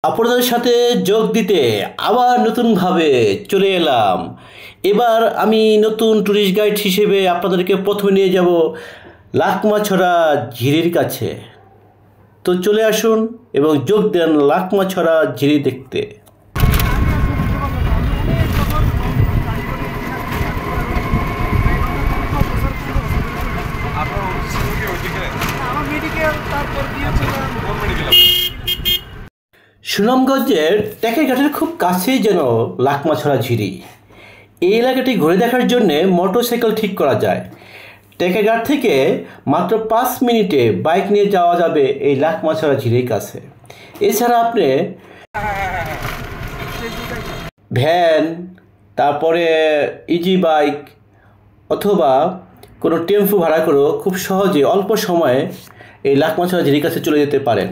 আপনাদের সাথে যোগ দিতে আবার নতুনভাবে চলে এলাম। এবার আমি নতুন ট্যুরিস্ট গাইড হিসেবে আপনাদেরকে প্রথমে নিয়ে যাব লাকমাছড়া ঝিরির কাছে। তো চলে আসুন এবং যোগ দেন লাকমাছড়া ঝিরি দেখতে। সুনামগঞ্জের টেকেরঘাটের খুব কাছেই যেন লাকমাছড়া ঝিরি। এই এলাকাটি ঘুরে দেখার জন্যে মোটরসাইকেল ঠিক করা যায়। টেকেরঘাট থেকে মাত্র 5 মিনিটে বাইক নিয়ে যাওয়া যাবে এই লাকমাছড়া ঝিরির কাছে। এছাড়া আপনি ভ্যান, তারপরে ইজি বাইক অথবা কোনো টেম্পো ভাড়া করেও খুব সহজে অল্প সময়ে এই লাকমাছড়া ঝিরির কাছে চলে যেতে পারেন।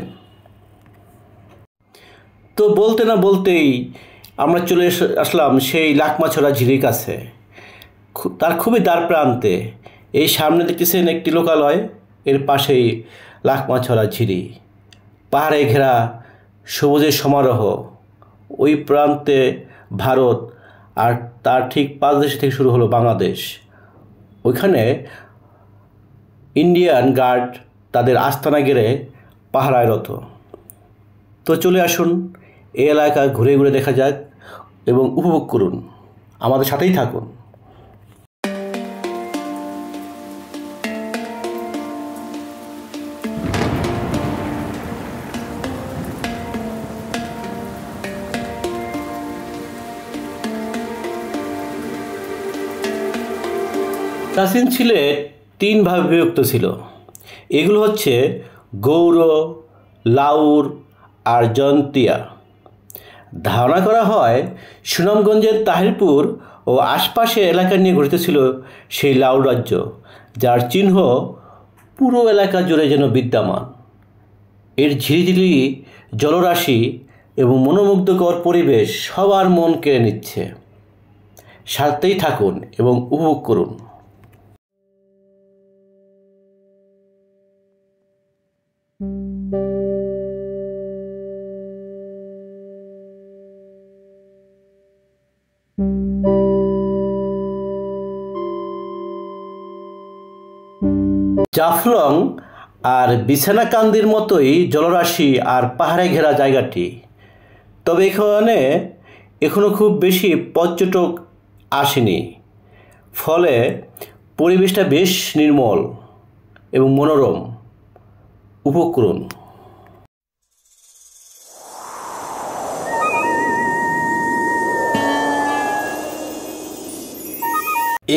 তো বলতে না বলতেই আমরা চলে আসলাম সেই লাকমাছড়া ঝিরির কাছে। তার খুবই দ্বার প্রান্তে এই সামনে দেখতেছেন একটি লোকালয়, এর পাশেই লাকমাছড়া ঝিরি। পাহাড়ে ঘেরা সবুজের সমারোহ, ওই প্রান্তে ভারত আর তার ঠিক পাদদেশ থেকে শুরু হলো বাংলাদেশ। ওইখানে ইন্ডিয়ান গার্ড তাদের আস্তানা গেড়ে পাহারায়রত। তো চলে আসুন, এই এলাকা ঘুরে ঘুরে দেখা যাক এবং উপভোগ করুন, আমাদের সাথেই থাকুন। প্রাচীন সিলেট 3 ভাগে বিভক্ত ছিল। এগুলো হচ্ছে গৌড়, লাউর আর জয়ন্তিয়া। ধারণা করা হয় সুনামগঞ্জের তাহিরপুর ও আশপাশের এলাকা নিয়ে গঠিত ছিল সেই লাউর রাজ্য, যার চিহ্ন পুরো এলাকা জুড়ে যেন বিদ্যমান। এর ঝিরিঝিরি জলরাশি এবং মনোমুগ্ধকর পরিবেশ সবার মন কেড়ে নিচ্ছে। সাথেই থাকুন এবং উপভোগ করুন। জাফলং আর বিছানাকান্দির মতোই জলরাশি আর পাহাড়ে ঘেরা জায়গাটি, তবে এখানে এখনও খুব বেশি পর্যটক আসেনি, ফলে পরিবেশটা বেশ নির্মল এবং মনোরম। উপভোগ করুন।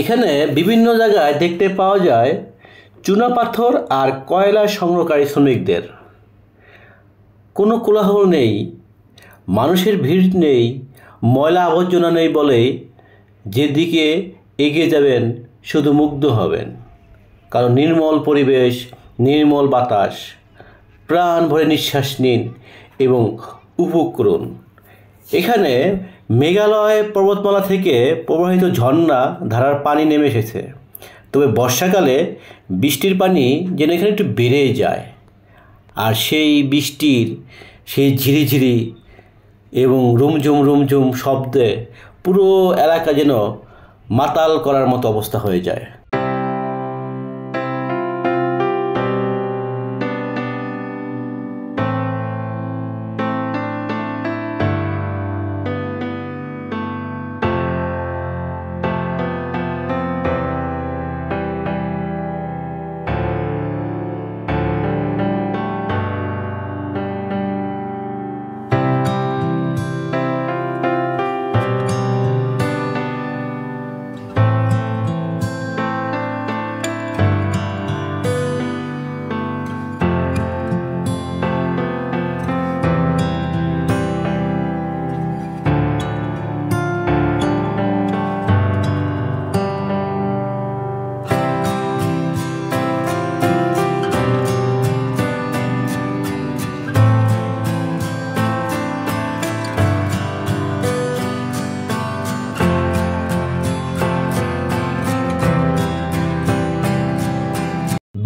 এখানে বিভিন্ন জায়গায় দেখতে পাওয়া যায় চুনাপাথর আর কয়লা সংগ্রহকারী শ্রমিকদের। কোনো কোলাহল নেই, মানুষের ভিড় নেই, ময়লা আবর্জনা নেই বলেই যেদিকে এগিয়ে যাবেন শুধু মুগ্ধ হবেন। কারণ নির্মল পরিবেশ, নির্মল বাতাস, প্রাণ ভরে নিঃশ্বাস নিন এবং উপভোগ করুন। এখানে মেঘালয় পর্বতমালা থেকে প্রবাহিত ঝর্ণা ধারার পানি নেমে এসেছে, তবে বর্ষাকালে বৃষ্টির পানি যেন এখানে একটু বেড়ে যায়, আর সেই বৃষ্টির সেই ঝিরিঝিরি এবং রুমঝুম রুমঝুম শব্দে পুরো এলাকা যেন মাতাল করার মতো অবস্থা হয়ে যায়।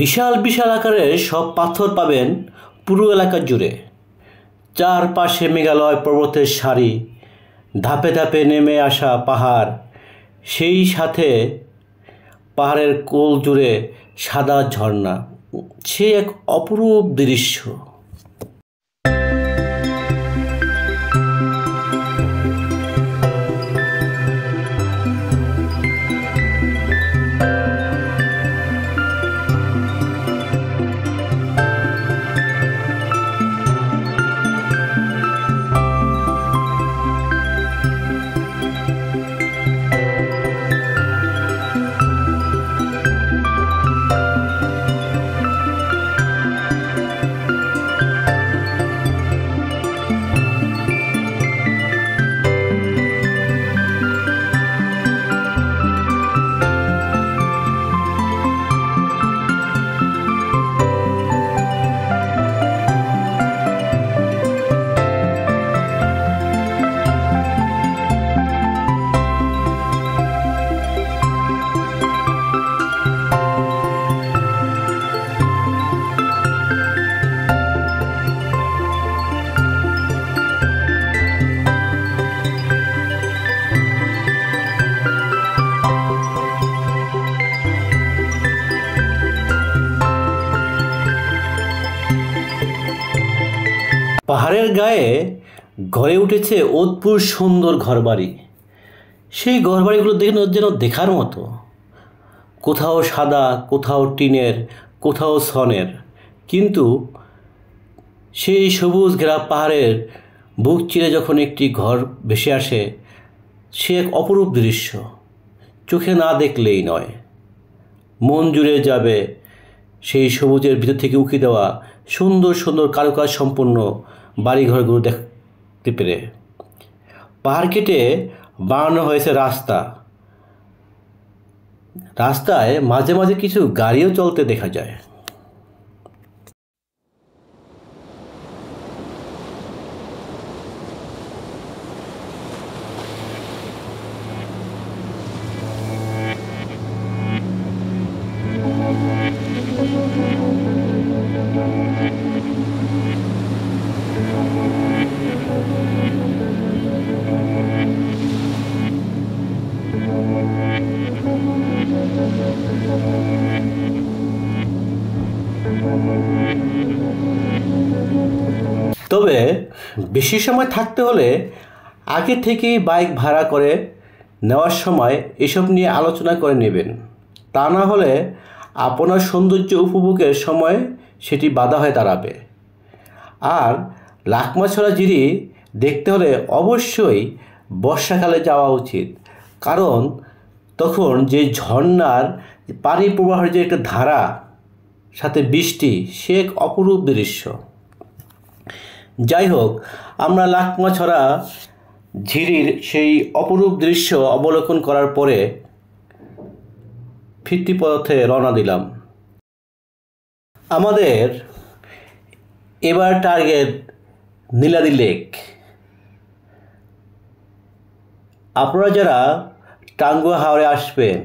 বিশাল বিশাল আকারের সব পাথর পাবেন পুরো এলাকা জুড়ে। চারপাশে মেঘালয় পর্বতের সারি, ধাপে ধাপে নেমে আসা পাহাড়, সেই সাথে পাহাড়ের কোল জুড়ে সাদা ঝর্ণা। সে এক অপরূপ দৃশ্য। পাহাড়ের গায়ে গড়ে উঠেছে অদ্ভুত সুন্দর ঘরবাড়ি। সেই ঘরবাড়িগুলো যেন দেখার মতো। কোথাও সাদা, কোথাও টিনের, কোথাও ছনের, কিন্তু সেই সবুজ ঘেরা পাহাড়ের বুক চিরে যখন একটি ঘর ভেসে আসে, সে এক অপরূপ দৃশ্য। চোখে না দেখলেই নয়, মন জুড়ে যাবে সেই সবুজের ভিতর থেকে উঁকি দেওয়া সুন্দর সুন্দর কারুকাজ সম্পন্ন বাড়িঘরগুলো দেখতে পেরে। পাহাড় কেটে বানানো হয়েছে রাস্তা। রাস্তায় মাঝে মাঝে কিছু গাড়িও চলতে দেখা যায়। তবে বেশি সময় থাকতে হলে আগে থেকেই বাইক ভাড়া করে নেওয়ার সময় এসব নিয়ে আলোচনা করে নেবেন। তা না হলে আপনার সৌন্দর্য উপভোগের সময় সেটি বাধা হয়ে দাঁড়াবে। আর লাকমাছড়া জিরি দেখতে হলে অবশ্যই বর্ষাকালে যাওয়া উচিত, কারণ তখন যে ঝর্ণার পানি প্রবাহের যে একটা ধারা, সাথে বৃষ্টি, সে এক অপরূপ দৃশ্য। যাই হোক, আমরা লাকমাছড়া ঝিরির সেই অপরূপ দৃশ্য অবলোকন করার পরে ফিরতি পথে রওনা দিলাম। আমাদের এবার টার্গেট নীলাদি লেক। আপনারা যারা টাঙ্গুয়া হাওরে আসবেন,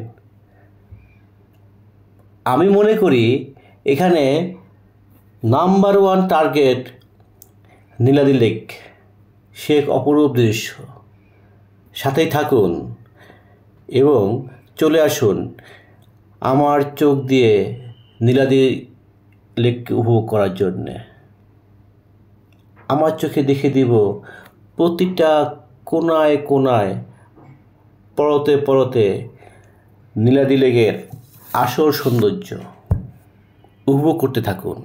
আমি মনে করি এখানে নাম্বার 1 টার্গেট নীলাদি লেক। সে এক অপরূপ দৃশ্য। সাথেই থাকুন এবং চলে আসুন আমার চোখ দিয়ে নীলাদি লেককে উপভোগ করার জন্যে। আমার চোখে দেখে দিব প্রতিটা কোনায় কোনায়, পরতে পরতে নীলাদি লেকের আসল সৌন্দর্য উপভোগ করতে থাকুন।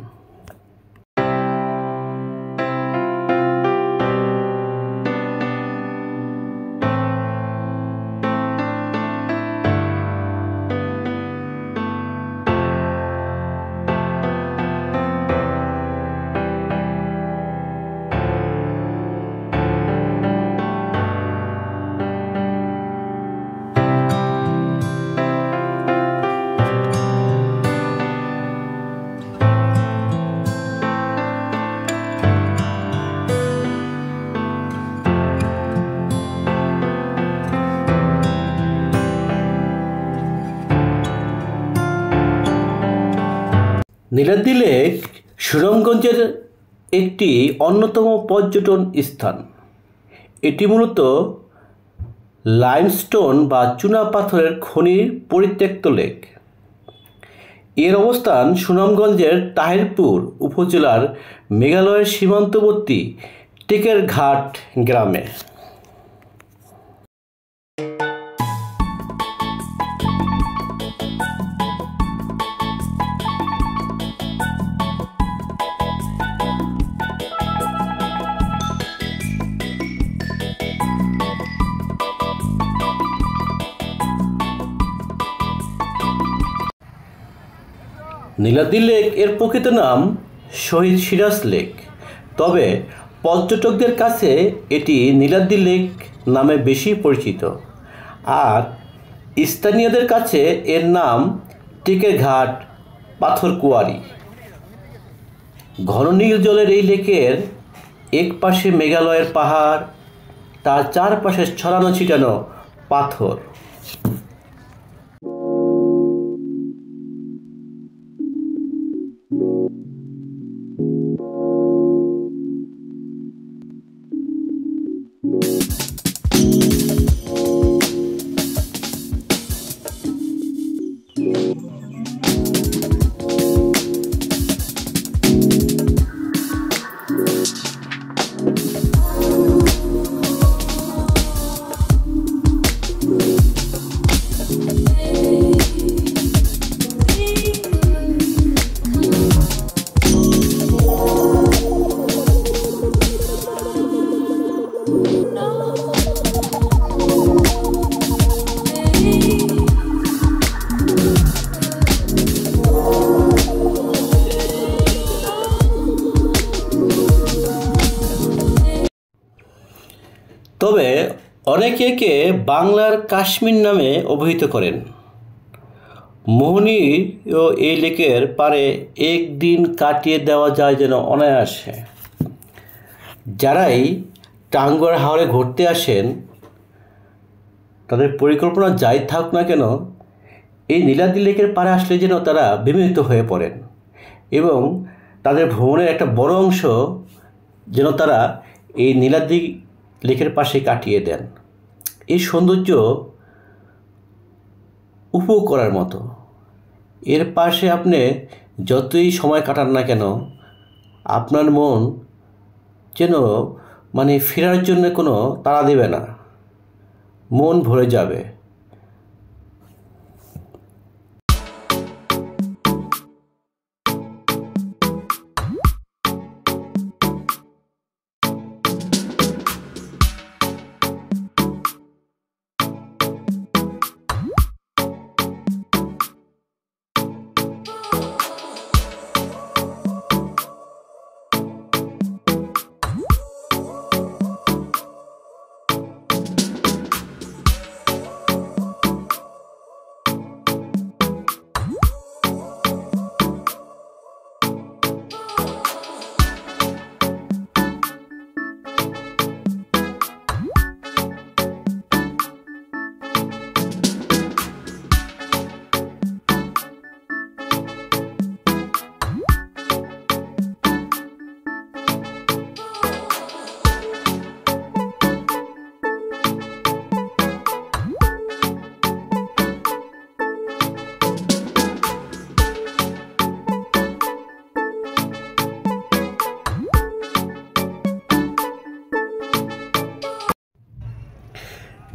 নীলাদ্রি লেক সুনামগঞ্জের একটি অন্যতম পর্যটন স্থান। এটি মূলত লাইমস্টোন বা চুনাপাথরের খনির পরিত্যক্ত লেক। এর অবস্থান সুনামগঞ্জের তাহিরপুর উপজেলার মেঘালয়ের সীমান্তবর্তী টেকেরঘাট গ্রামে। নীলাদ্রি লেক এর প্রকৃত নাম শহীদ সিরাজ লেক, তবে পর্যটকদের কাছে এটি নীলাদ্রি লেক নামে বেশি পরিচিত, আর স্থানীয়দের কাছে এর নাম টেকেরঘাট পাথরকুয়ারি। ঘন নীল জলের এই লেকের এক পাশে মেঘালয়ের পাহাড়, তার চারপাশে ছড়ানো ছিটানো পাথর। তবে অনেকে একে বাংলার কাশ্মীর নামে অভিহিত করেন। মোহনীয় এই লেকের পাড়ে একদিন কাটিয়ে দেওয়া যায় যেন অনায়াসে। যারাই টাঙ্গুয়ার হাওরে ঘুরতে আসেন, তাদের পরিকল্পনা যাই থাক না কেন, এই নীলাদ্রি লেকের পাড়ে আসলে যেন তারা বিমোহিত হয়ে পড়েন এবং তাদের ভ্রমণের একটা বড় অংশ যেন তারা এই নীলাদ্রি লেকের পাশে কাটিয়ে দেন। এই সৌন্দর্য উপভোগ করার মতো। এর পাশে আপনি যতই সময় কাটান না কেন, আপনার মন যেন ফেরার জন্য কোনো তাড়া দেবে না, মন ভরে যাবে।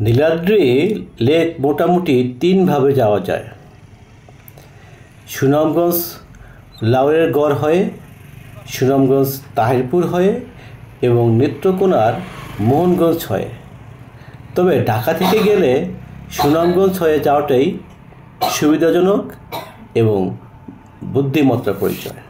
নীলাদ্রি লেক মোটামুটি তিনভাবে যাওয়া যায়: সুনামগঞ্জ লাউয়ের গড় হয়ে, সুনামগঞ্জ তাহিরপুর হয়ে এবং নেত্রকোনার মোহনগঞ্জ হয়ে। তবে ঢাকা থেকে গেলে সুনামগঞ্জ হয়ে যাওয়াটাই সুবিধাজনক এবং বুদ্ধিমত্তার পরিচয়।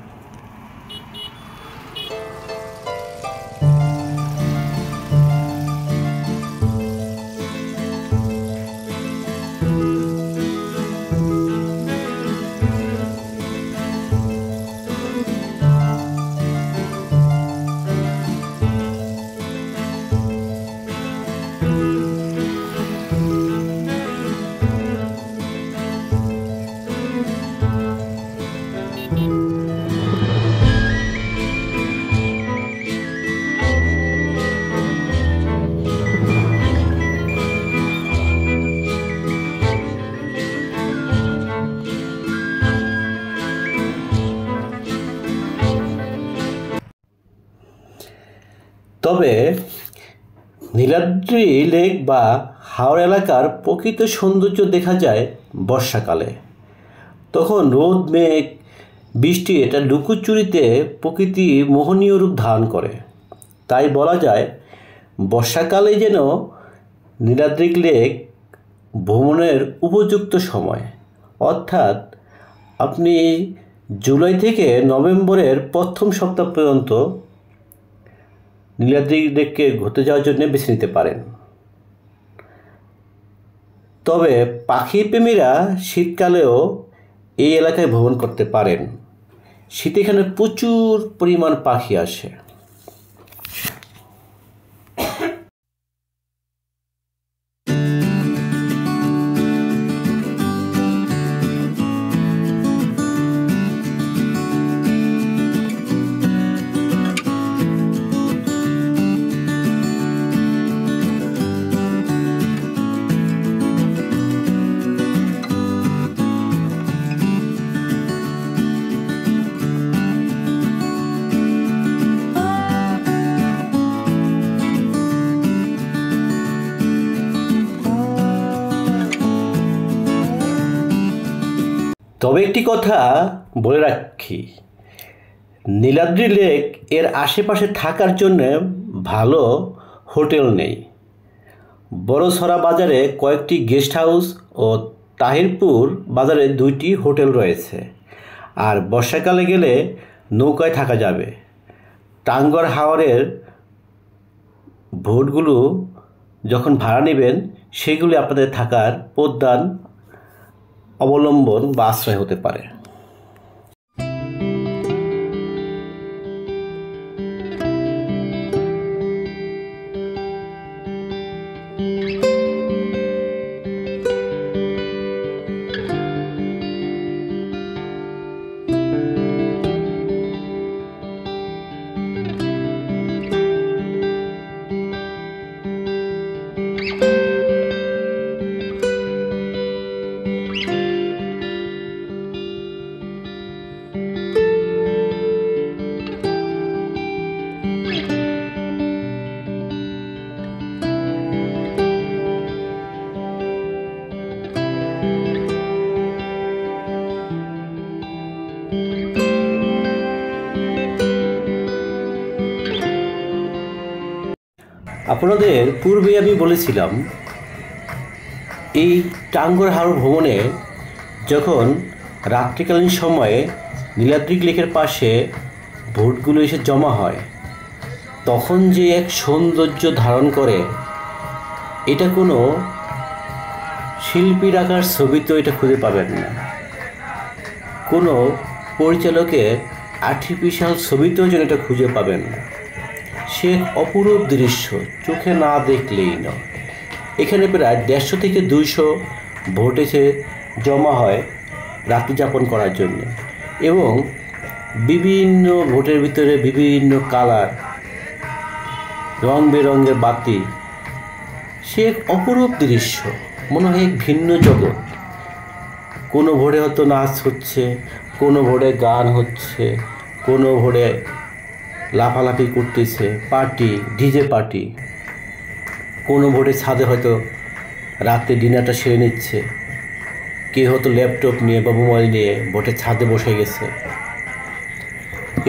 তবে নীলাদ্রি লেক বা হাওড় এলাকার প্রকৃত সৌন্দর্য দেখা যায় বর্ষাকালে। তখন রোদ, মেঘ, বৃষ্টি এটা লুকোচুরিতে প্রকৃতি মোহনীয় রূপ ধারণ করে। তাই বলা যায় বর্ষাকালে যেন নীলাদ্রি লেক ভ্রমণের উপযুক্ত সময়। অর্থাৎ আপনি জুলাই থেকে নভেম্বরের প্রথম সপ্তাহ পর্যন্ত নীলাদ্রি লেককে ঘুরতে যাওয়ার জন্য বেছে নিতে পারেন। তবে পাখি প্রেমীরা শীতকালেও এই এলাকায় ভ্রমণ করতে পারেন। শীতে এখানে প্রচুর পরিমাণ পাখি আসে। তবে একটি কথা বলে রাখি, নীলাদ্রি লেক এর আশেপাশে থাকার জন্য ভালো হোটেল নেই। বড়ছড়া বাজারে কয়েকটি গেস্ট হাউস ও তাহিরপুর বাজারে 2টি হোটেল রয়েছে। আর বর্ষাকালে গেলে নৌকায় থাকা যাবে। টাঙ্গর হাওরের বোটগুলো যখন ভাড়া নেবেন সেগুলি আপনাদের থাকার প্রধান অবলম্বন বা আশ্রয় হতে পারে। আপনাদের পূর্বে আমি বলেছিলাম এই টাঙ্গর হাওর ভ্রমণে যখন রাত্রিকালীন সময়ে নীলাদ্রি লেকের পাশে বোটগুলো এসে জমা হয় তখন যে এক সৌন্দর্য ধারণ করে, এটা কোনো শিল্পীর আঁকার ছবিতেও এটা খুঁজে পাবেন না, কোনো পরিচালকের আর্টিফিশিয়াল ছবিতেও যেন এটা খুঁজে পাবেন না। সে অপরূপ দৃশ্য, চোখে না দেখলেই নয়। এখানে প্রায় 150 থেকে 200 বোট এসে জমা হয় রাত্রি যাপন করার জন্য, এবং বিভিন্ন বোটের ভিতরে বিভিন্ন কালার, রং বেরঙের বাতি। সে এক অপরূপ দৃশ্য, মনে হয় এক ভিন্ন জগৎ। কোনো ভোরে হয়তো নাচ হচ্ছে, কোনো ভোরে গান হচ্ছে, কোনো ভোরে লাফালাফি করতেছে, পার্টি, ডিজে পার্টি। কোনো ভোরে ছাদে হয়তো রাতে ডিনারটা সেরে নিচ্ছে, কেউ হয়তো ল্যাপটপ নিয়ে বা মোবাইল নিয়ে বোটের ছাদে বসে গেছে,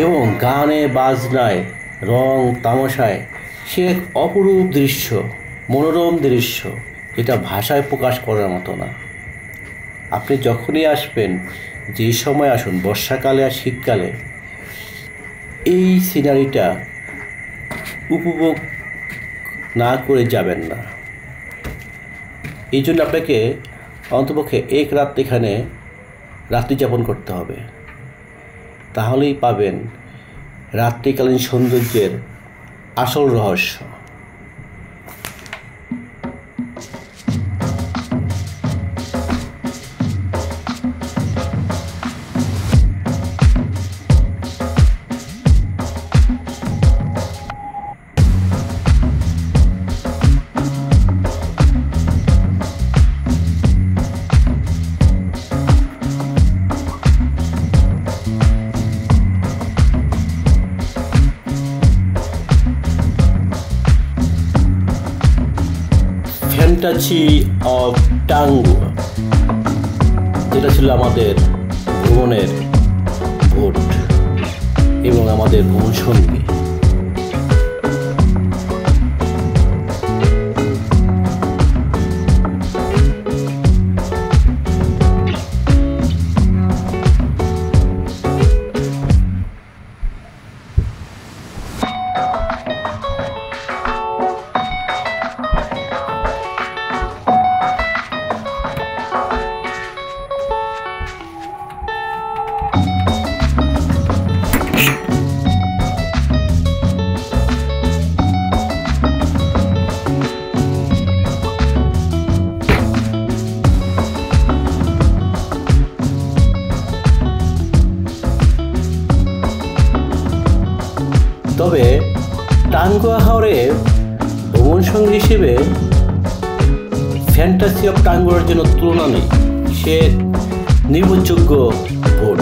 এবং গানে বাজনায় রং তামাশায় সে এক অপরূপ দৃশ্য, মনোরম দৃশ্য, যেটা ভাষায় প্রকাশ করার মতো না। আপনি যখনই আসবেন, যেই সময় আসুন, বর্ষাকালে আর শীতকালে, এই সিনারিটা উপভোগ না করে যাবেন না। এই জন্য আপনাকে অন্তপক্ষে এক রাত এখানে রাত্রি যাপন করতে হবে, তাহলেই পাবেন রাত্রিকালীন সৌন্দর্যের আসল রহস্য। ফ্যান্টাসি অফ টাঙ্গুয়া, যেটা ছিল আমাদের ভ্রমণের ভোট এবং আমাদের ভ্রমণ সঙ্গী। তবে টাঙ্গুয়া হাওরে ভ্রমণ সঙ্গী হিসেবে ফ্যান্টাসি অফ টাঙ্গুয়ার জন্য তুলনা নেই, সে নির্ভরযোগ্য ভোট।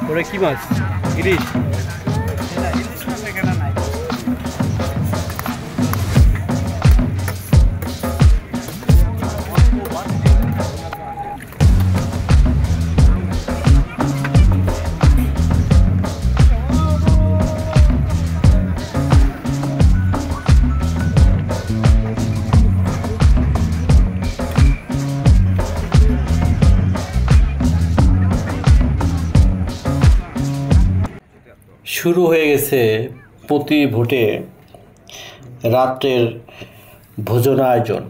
ওরা কি মাছ? ইলিশ? শুরু হয়ে গেছে প্রতি ভোটে রাত্রের ভোজন আয়োজন।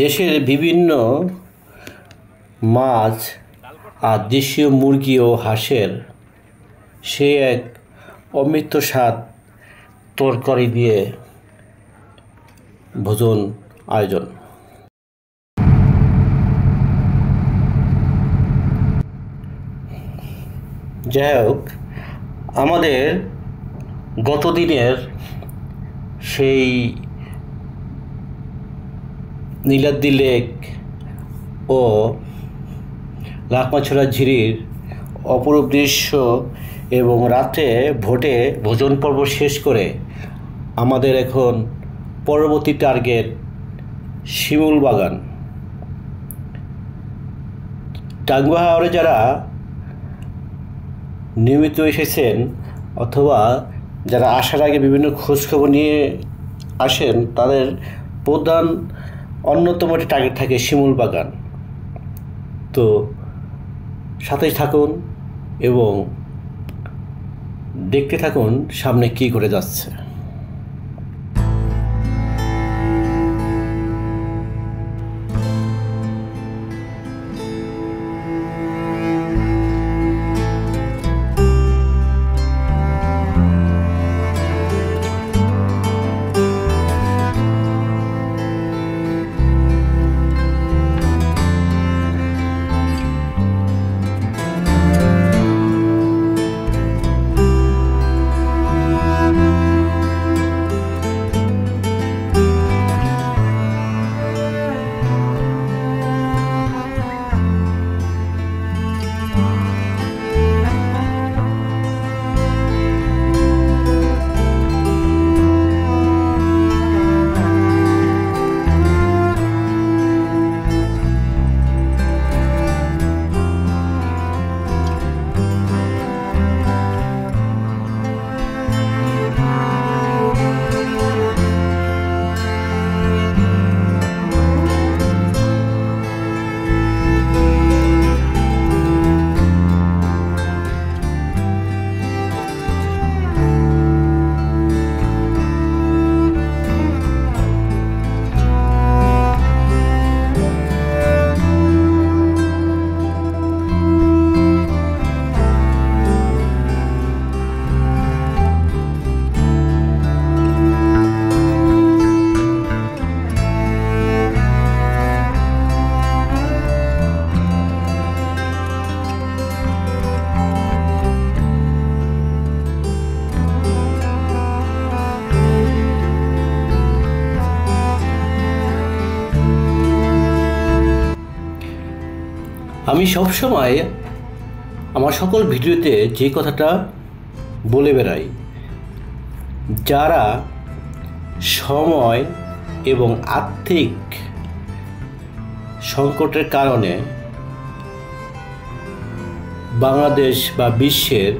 দেশের বিভিন্ন মাছ আর দেশীয় মুরগি ও হাঁসের সে এক অমৃত স্বাদ তরকারি দিয়ে ভোজন আয়োজন। যাই হোক, আমাদের গতদিনের সেই নীলাদ্রি লেক ও লাকমাছড়া ঝিরির অপরূপ দৃশ্য এবং রাতে ভোটে ভোজন পর্ব শেষ করে আমাদের এখন পরবর্তী টার্গেট শিমুল বাগান। টাঙ্গুয়া হাওরে যারা নিয়মিত এসেছেন অথবা যারা আসার আগে বিভিন্ন খোঁজখবর নিয়ে আসেন তাদের প্রধান অন্যতম একটি টার্গেট থাকে শিমুল বাগান। তো সাথেই থাকুন এবং দেখতে থাকুন সামনে কী করে যাচ্ছে। আমি সবসময় আমার সকল ভিডিওতে যে কথাটা বলে বেড়াই, যারা সময় এবং আর্থিক সংকটের কারণে বাংলাদেশ বা বিশ্বের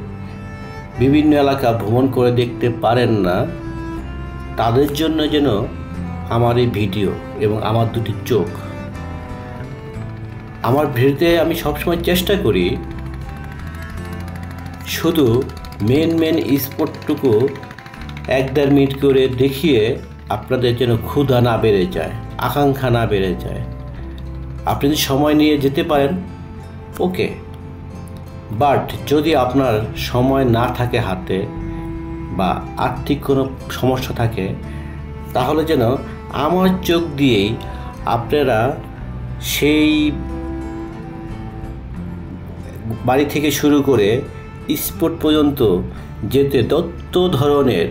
বিভিন্ন এলাকা ভ্রমণ করে দেখতে পারেন না, তাদের জন্য যেন আমার এই ভিডিও এবং আমার দুটি চোখ। আমার ভিডিওতে আমি সবসময় চেষ্টা করি শুধু মেন স্পটটুকু 1-1.5 মিনিট করে দেখিয়ে আপনাদের যেন ক্ষুধা না বেড়ে যায়, আকাঙ্ক্ষা না বেড়ে যায়। আপনি যদি সময় নিয়ে যেতে পারেন ওকে, বাট যদি আপনার সময় না থাকে হাতে বা আর্থিক কোনো সমস্যা থাকে, তাহলে যেন আমার চোখ দিয়েই আপনারা সেই বাড়ি থেকে শুরু করে স্পট পর্যন্ত যেতে তত ধরনের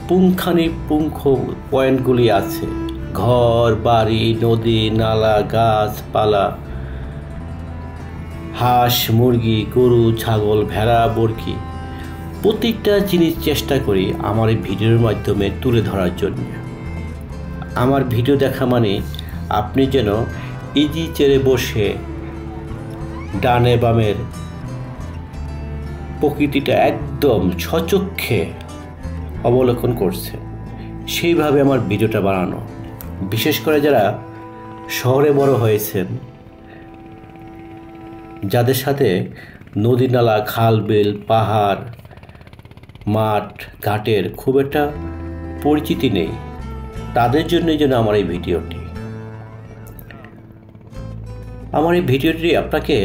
পুঙ্খানুপুঙ্খ পয়েন্টগুলি আছে। ঘর বাড়ি, নদী নালা, গাছপালা, হাঁস মুরগি, গরু ছাগল, ভেড়া বরকি, প্রত্যেকটা জিনিস চেষ্টা করি আমার এই ভিডিওর মাধ্যমে তুলে ধরার জন্য। আমার ভিডিও দেখা মানে আপনি যেন ইজি চেয়ারে বসে ডানে বামের প্রকৃতিটা একদম স্বচক্ষে অবলোকন করছে, সেইভাবে আমার ভিডিওটা বানানো। বিশেষ করে যারা শহরে বড় হয়েছেন, যাদের সাথে নদী নালা, খাল বিল, পাহাড়, মাঠ ঘাটের খুব একটা পরিচিতি নেই, তাদের জন্যই যেন আমার এই ভিডিওটি। আমার এই ভিডিওটি আপনাকে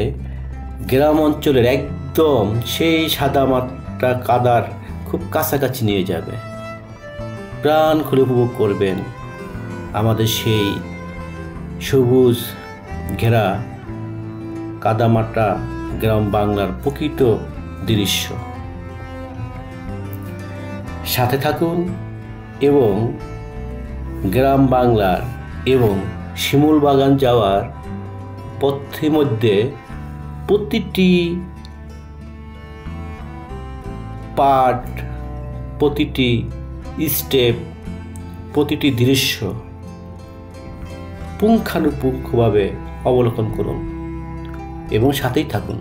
গ্রাম অঞ্চলের একদম সেই সাদামাটা কাদার খুব কাছাকাছি নিয়ে যাবে। প্রাণ খুলে উপভোগ করবেন আমাদের সেই সবুজ ঘেরা কাদামাটা গ্রাম বাংলার প্রকৃত দৃশ্য। সাথে থাকুন এবং গ্রাম বাংলার এবং শিমুল বাগান যাওয়ার পথের মধ্যে প্রতিটি পার্ট, প্রতিটি স্টেপ, প্রতিটি দৃশ্য পুঙ্খানুপুঙ্খভাবে অবলোকন করুন এবং সাথেই থাকুন।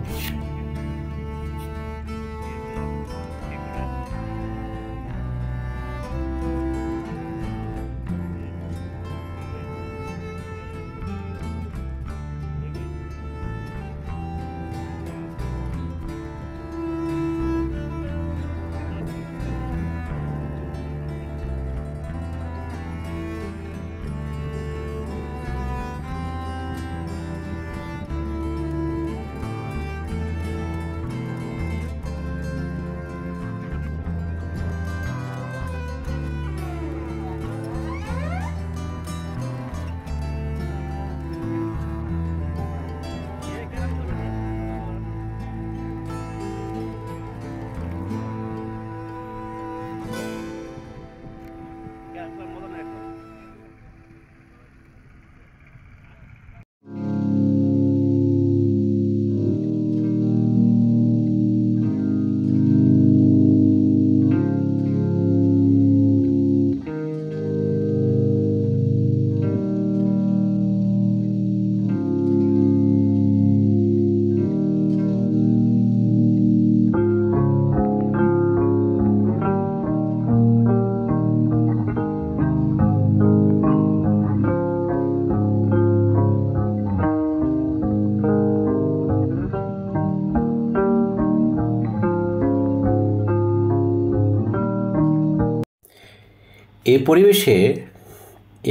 এই পরিবেশে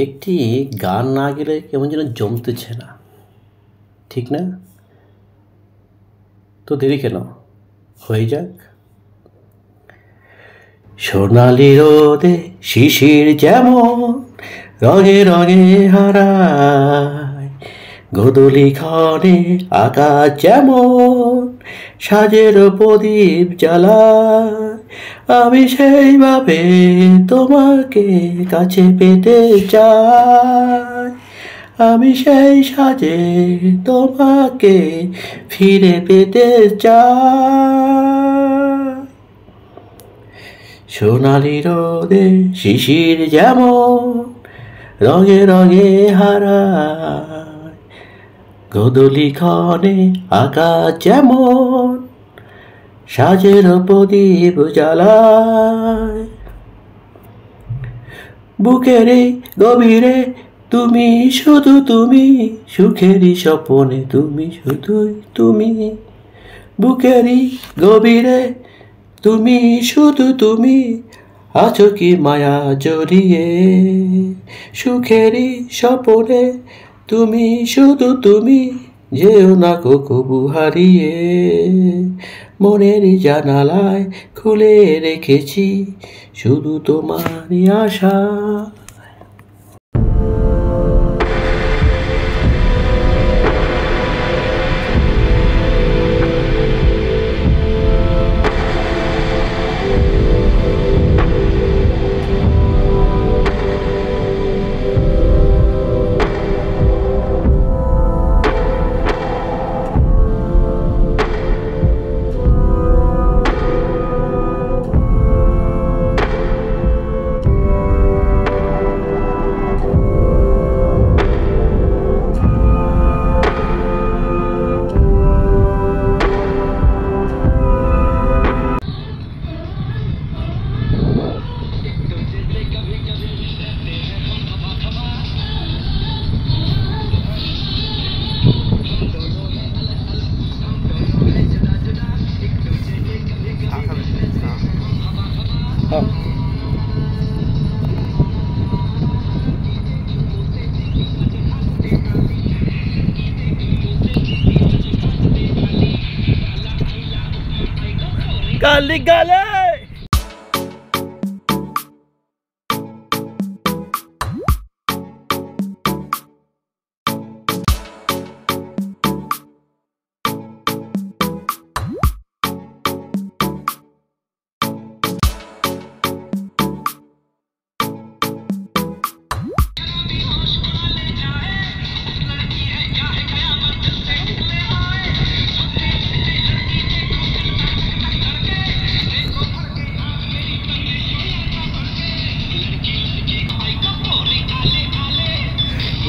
একটি গান না গেলে কেমন যেন জমতেছে না, ঠিক না? তো দেরি কেন, হয়ে যাক। সোনালি রোদে শিশির যেমন রঙে রঙে হারায়, গোধূলি ক্ষণে আকাশ যেমন সাজের প্রদীপ জ্বালায়, আমি সেইভাবে তোমাকে কাছে পেতে চাই, আমি সেই সাজে তোমাকে ফিরে পেতে চাই। সোনালি রোদে শিশির যেমন রঙে রঙে হারায়, গোধূলি ক্ষণে আকাশ যেমন সাজের প্রদীপ জ্বালায়, বুকেরই গভীরে তুমি শুধু তুমি, সুখেরই স্বপনে তুমি শুধুই তুমি, বুকেরই গভীরে তুমি শুধু তুমি, আছো কি মায়া জড়িয়ে, সুখেরই স্বপনে তুমি শুধু তুমি, যেও না কবু হারিয়ে, মনেরই জানালায় খুলে রেখেছি শুধু তোমারই আশা। Gali gali.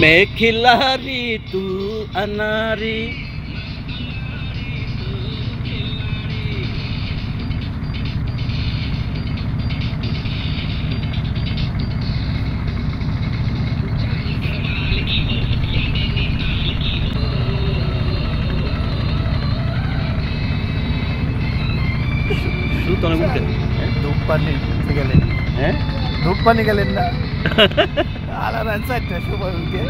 मैं खिलाड़ी तू अनारी, ধূপ পানি গেলেন, হ্যাঁ ধূপ পানি গেলেন না আলাদা চারটা সময় উঠে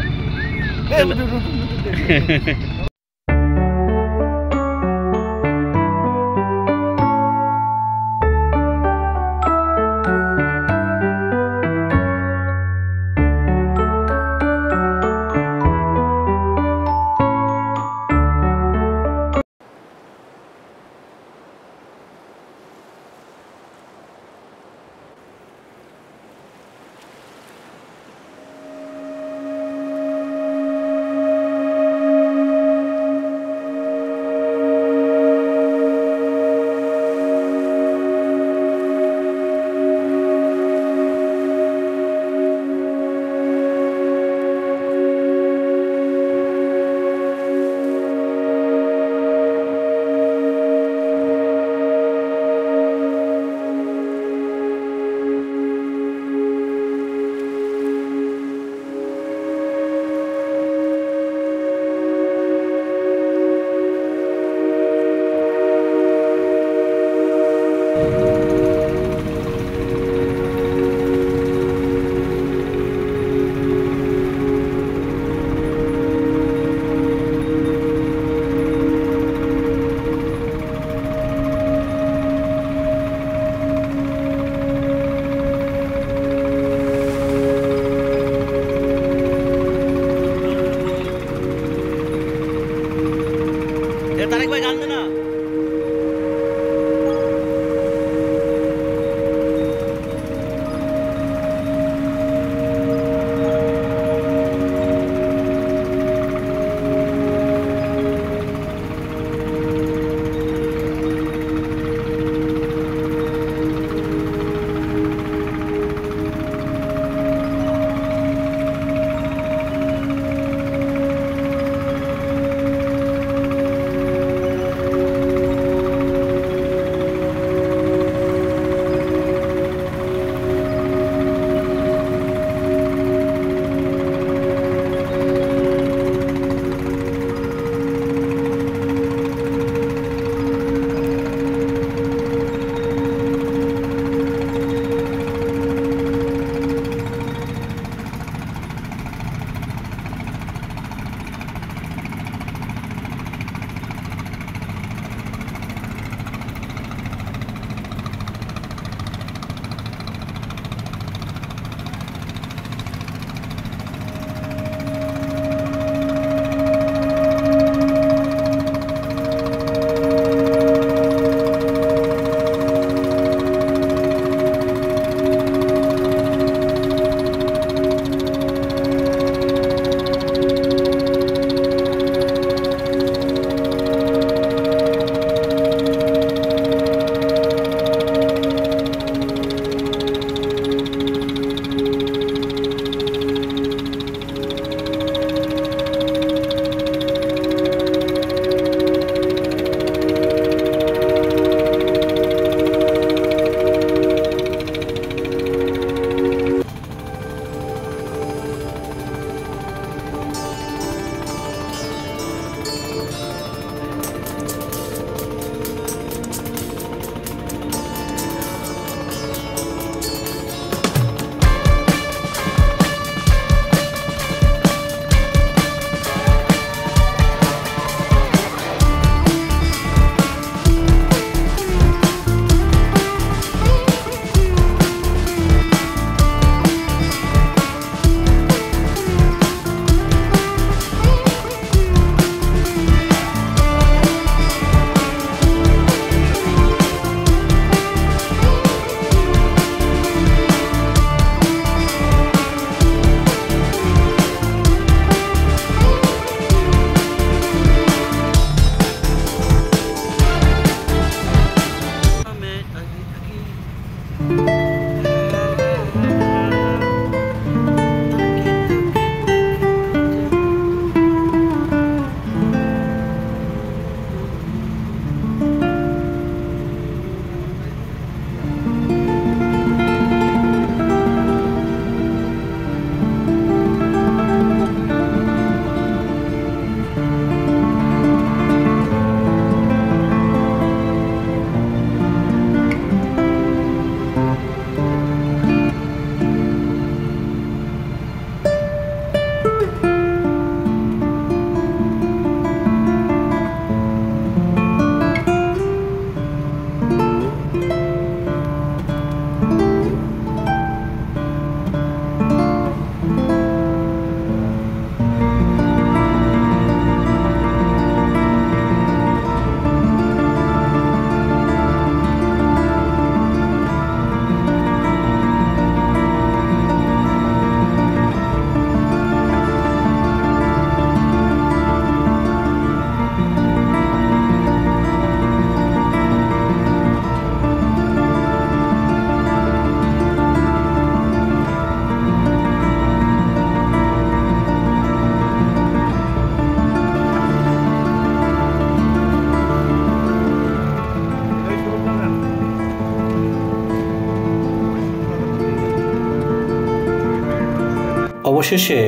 অবশেষে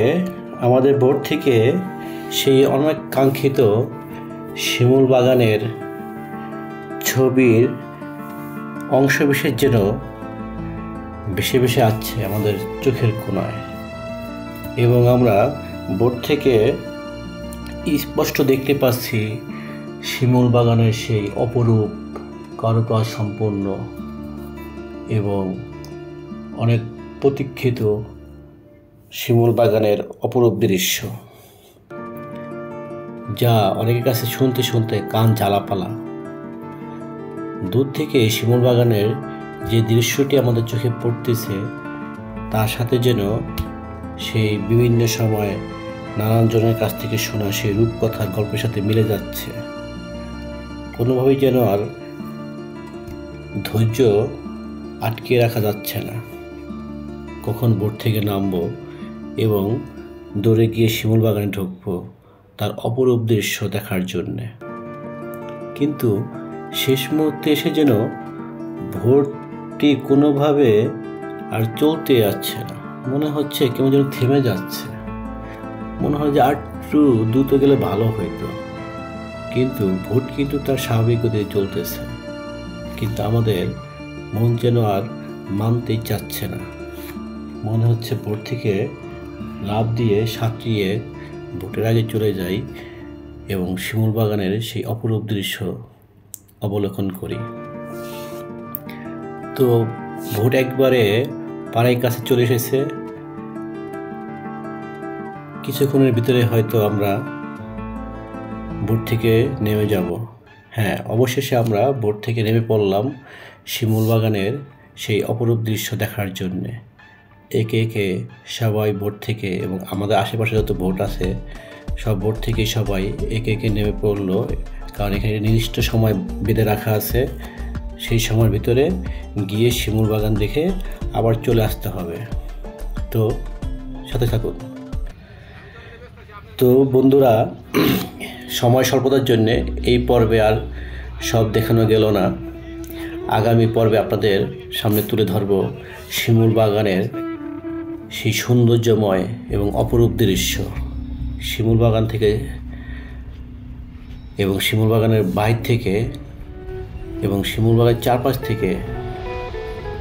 আমাদের বোর্ড থেকে সেই অনেক কাঙ্ক্ষিত শিমুল বাগানের ছবির অংশবিশেষ যেন ভেসে ভেসে আসছে আমাদের চোখের কোণায়, এবং আমরা বোর্ড থেকে স্পষ্ট দেখতে পাচ্ছি শিমুল বাগানের সেই অপরূপ কারুকাজ সম্পন্ন এবং অনেক প্রতীক্ষিত শিমুল বাগানের অপরূপ দৃশ্য, যা অনেকের কাছে শুনতে শুনতে কান জ্বালাপালা। দূর থেকে শিমুল বাগানের যে দৃশ্যটি আমাদের চোখে পড়তেছে তার সাথে যেন সেই বিভিন্ন সময় নানান জনের কাছ থেকে শোনা সেই রূপকথার গল্পের সাথে মিলে যাচ্ছে। কোনোভাবেই যেন আর ধৈর্য আটকে রাখা যাচ্ছে না, কখন বোট থেকে নামবো এবং দৌড়ে গিয়ে শিমুল বাগানে ঢুকবো তার অপরূপ দৃশ্য দেখার জন্যে। কিন্তু শেষ মুহূর্তে এসে যেন ভোরটি কোনোভাবে আর চলতে যাচ্ছে না, মনে হচ্ছে কেমন যেন থেমে যাচ্ছে। মনে হয় যে আর একটু দ্রুত গেলে ভালো হইতো, কিন্তু ভোট কিন্তু তার স্বাভাবিক গতিতে চলতেছে, কিন্তু আমাদের মন যেন আর মানতেই চাচ্ছে না। মনে হচ্ছে ভোট থেকে লাফ দিয়ে সাঁতরিয়ে ভোটের আগে চলে যাই এবং শিমুল বাগানের সেই অপরূপ দৃশ্য অবলোকন করি। তো ভোট একবারে পাড়ায় কাছে চলে এসেছে। কিছুক্ষণের ভিতরে হয়তো আমরা বোট থেকে নেমে যাব। হ্যাঁ, অবশেষে আমরা বোট থেকে নেমে পড়লাম শিমুল বাগানের সেই অপরূপ দৃশ্য দেখার জন্যে। একে একে সবাই বোট থেকে, এবং আমাদের আশেপাশে যত বোট আছে সব বোট থেকে সবাই একে একে নেমে পড়লো, কারণ এখানে নির্দিষ্ট সময় বেঁধে রাখা আছে। সেই সময়ের ভিতরে গিয়ে শিমুল বাগান দেখে আবার চলে আসতে হবে। তো সাথে থাকুন। তো বন্ধুরা, সময় স্বল্পতার জন্যে এই পর্বে আর সব দেখানো গেল না। আগামী পর্বে আপনাদের সামনে তুলে ধরব শিমুল বাগানের সেই সৌন্দর্যময় এবং অপরূপ দৃশ্য। শিমুল বাগান থেকে এবং শিমুল বাগানের বাইর থেকে এবং শিমুল বাগানের চারপাশ থেকে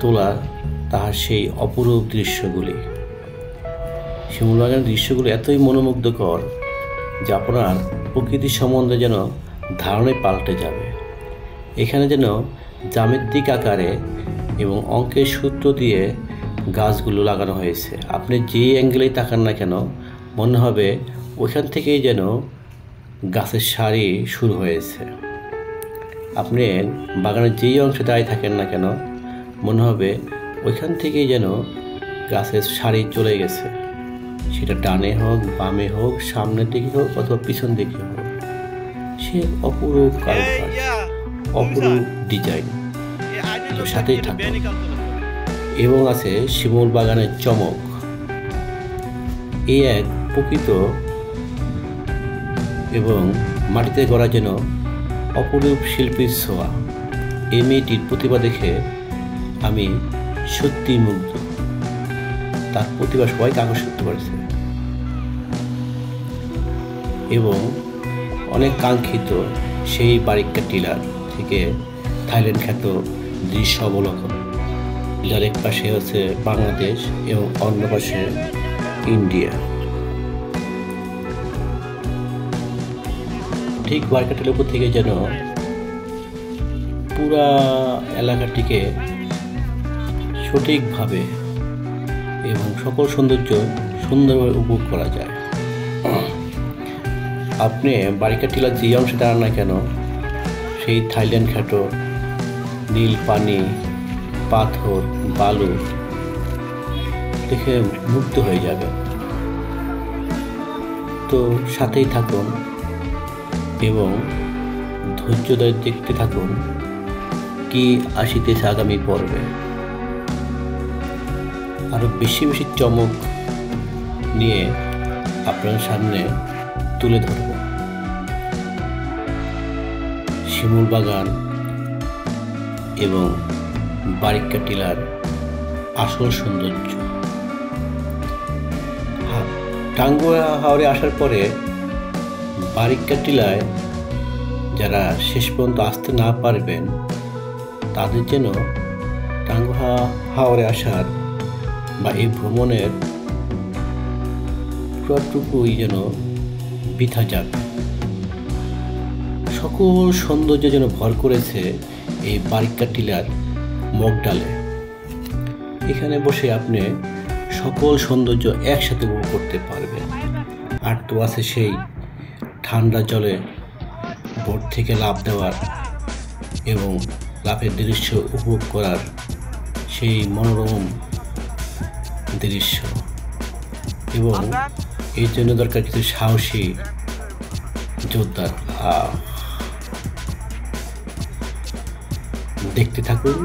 তোলা তাহার সেই অপরূপ দৃশ্যগুলি। শিমুল বাগানের দৃশ্যগুলো এতই মনোমুগ্ধকর যে আপনার প্রকৃতির সম্বন্ধে যেন ধারণাই পাল্টে যাবে। এখানে যেন জ্যামিতিক আকারে এবং অঙ্কের সূত্র দিয়ে গাছগুলো লাগানো হয়েছে। আপনি যে অ্যাঙ্গেলেই তাকান না কেন মনে হবে ওইখান থেকেই যেন গাছের সারি শুরু হয়েছে। আপনি বাগানের যেই অংশে দাঁড়িয়ে থাকেন না কেন মনে হবে ওইখান থেকেই যেন গাছের সারি চলে গেছে, সেটা ডানে হোক, বামে হোক, সামনের দিকে হোক অথবা পিছন দিকে হোক। সে অপরূপ কারুকাজ, অপরূপ ডিজাইন। তো সাথেই থাকুন। এবং আছে শিমুল বাগানের চমক। এই এক প্রকৃত এবং মাটিতে গড়া যেন অপরূপ শিল্পীর ছোঁয়া। এই মেয়েটির প্রতিভা দেখে আমি সত্যি মুগ্ধ। তার প্রতিভা সবাইকে আকর্ষিত করতে পারছে এবং অনেক কাঙ্ক্ষিত সেই বারিক্কা টিলার থেকে থাইল্যান্ড খ্যাত দৃশ্য অবলোকন, যার এক পাশে হচ্ছে বাংলাদেশ এবং অন্য পাশে ইন্ডিয়া। ঠিক বারিক্কা টিলার উপর থেকে যেন পুরা এলাকাটিকে সঠিকভাবে এবং সকল সৌন্দর্য সুন্দরভাবে উপভোগ করা যায়। আপনি বারিক্কা টিলার যে অংশে দাঁড়ান না কেন সেই থাইল্যান্ড খ্যাত নীল পানি, পাথর, বালু দেখে মুগ্ধ হয়ে যাবে। তো সাথেই থাকুন এবং ধৈর্য ধরে দেখতে থাকুন কি আসিতেছে আগামী পর্বে। আরো বেশি বেশি চমক নিয়ে আপনার সামনে তুলে ধরব শিমুল বাগান এবং বারিক্কা টিলার আসল সৌন্দর্য। টাঙ্গুয়া হাওরে আসার পরে বারিক্কা টিলায় যারা শেষ পর্যন্ত আসতে না পারবেন তাদের যেন টাঙ্গুয়া হাওরে আসার বা এই ভ্রমণের পুরোটুকুই যেন বৃথা যাবে। সকল সৌন্দর্য যেন ভর করেছে এই বারিক্কা টিলার মগডালে। এখানে বসে আপনি সকল সৌন্দর্য একসাথে উপভোগ করতে পারবেন। আর তো আছে সেই ঠান্ডা জলে বোট থেকে লাফ দেওয়ার এবং লাফের দৃশ্য উপভোগ করার সেই মনোরম দৃশ্য, এবং এই জন্য দরকার কিছু সাহসী যোদ্ধা। দেখতে থাকুন,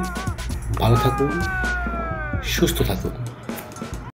ভালো থাকুন, সুস্থ থাকুন।